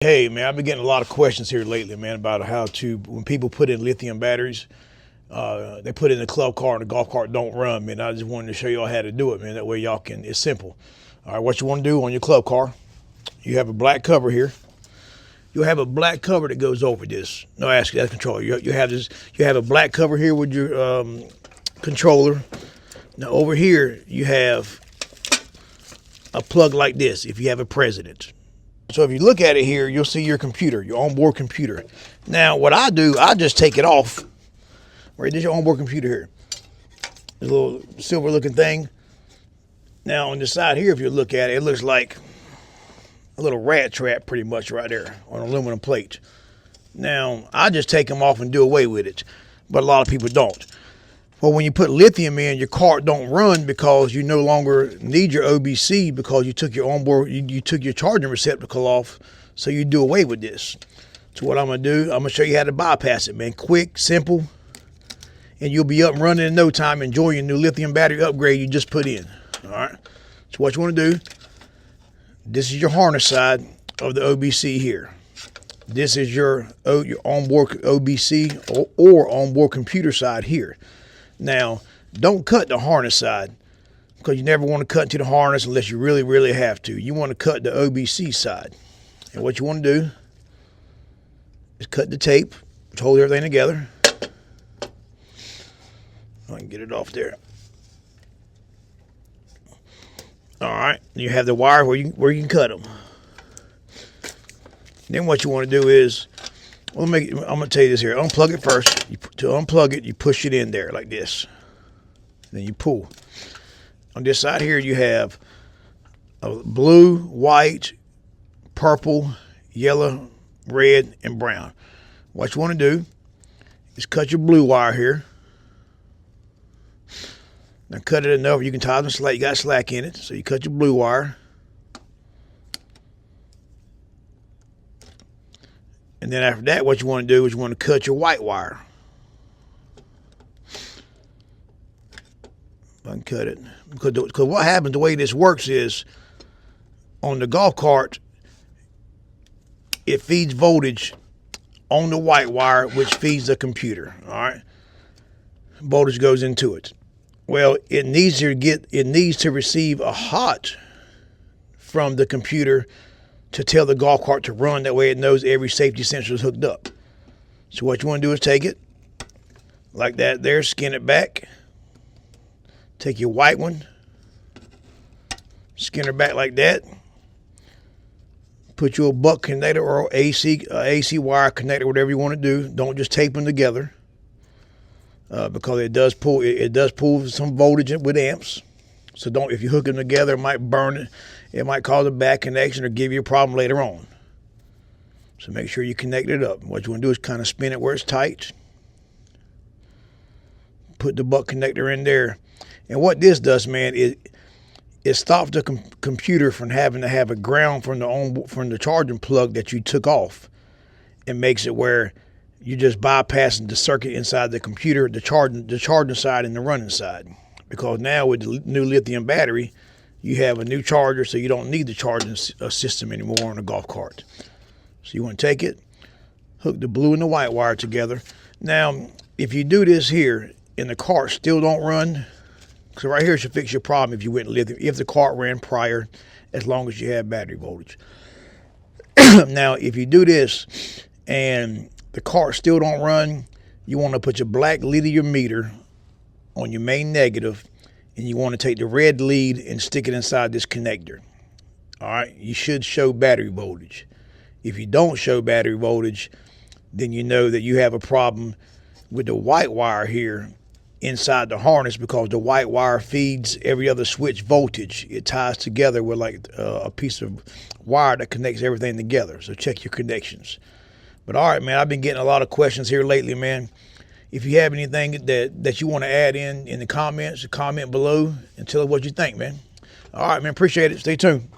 Hey man, I've been getting a lot of questions here lately, man, about how to, when people put in lithium batteries, they put it in the club car and the golf cart don't run, man. I just wanted to show y'all how to do it, man. That way y'all can, it's simple. All right, what you want to do on your club car, you have a black cover here. You'll have a black cover that goes over this. No, that's controller. You have this, you have a black cover here with your controller. Now over here, you have a plug like this if you have a president. So if you look at it here, you'll see your computer, your onboard computer. Now, what I do, I just take it off. Right, there's your onboard computer here. The little silver looking thing. Now, on the side here, if you look at it, it looks like a little rat trap pretty much right there on an aluminum plate. Now, I just take them off and do away with it, but a lot of people don't. Well, when you put lithium in, your cart don't run because you no longer need your OBC because you took your onboard, you took your charging receptacle off, so you do away with this. So what I'm gonna do, I'm gonna show you how to bypass it, man. Quick, simple, and you'll be up and running in no time, enjoying your new lithium battery upgrade you just put in. All right. So what you want to do, this is your harness side of the OBC here. This is your onboard OBC or onboard computer side here. Now, don't cut the harness side because you never want to cut into the harness unless you really, really have to. You want to cut the OBC side. And what you want to do is cut the tape, which holds everything together. I can get it off there. All right, you have the wire where you can cut them. Then what you want to do is, well, I'm going to tell you this here. Unplug it first. To unplug it, you push it in there like this. Then you pull. On this side here, you have a blue, white, purple, yellow, red, and brown. What you want to do is cut your blue wire here. Now cut it enough you can tie the slack. You got slack in it, so you cut your blue wire. And then after that, what you want to do is you want to cut your white wire. I can cut it. Because what happens, the way this works is, on the golf cart, it feeds voltage on the white wire, which feeds the computer. All right? Voltage goes into it. Well, it needs to receive a hot from the computer to tell the golf cart to run. That way it knows every safety sensor is hooked up. So what you want to do is take it like that there, skin it back. Take your white one, skin her back like that. Put your buck connector or AC wire connector, whatever you want to do. Don't just tape them together because it does pull some voltage with amps. So don't, if you hook them together, it might burn it. It might cause a bad connection or give you a problem later on. So make sure you connect it up. What you want to do is kind of spin it where it's tight. Put the buck connector in there. And what this does, man, it stops the computer from having to have a ground from the charging plug that you took off. It makes it where you just bypassing the circuit inside the computer, the charging side and the running side. Because now with the new lithium battery, you have a new charger, so you don't need the charging system anymore on a golf cart. So you want to take it, hook the blue and the white wire together. Now, if you do this here and the cart still don't run, so right here should fix your problem if you went lithium, if the cart ran prior, as long as you have battery voltage. Now, if you do this and the cart still don't run, you want to put your black lithium meter on your main negative, and you want to take the red lead and stick it inside this connector. All right, you should show battery voltage. If you don't show battery voltage, then you know that you have a problem with the white wire here inside the harness, because the white wire feeds every other switch voltage. It ties together with like a piece of wire that connects everything together. So check your connections. But all right, man, I've been getting a lot of questions here lately, man. If you have anything that you want to add in the comments, comment below and tell us what you think, man. All right, man, appreciate it. Stay tuned.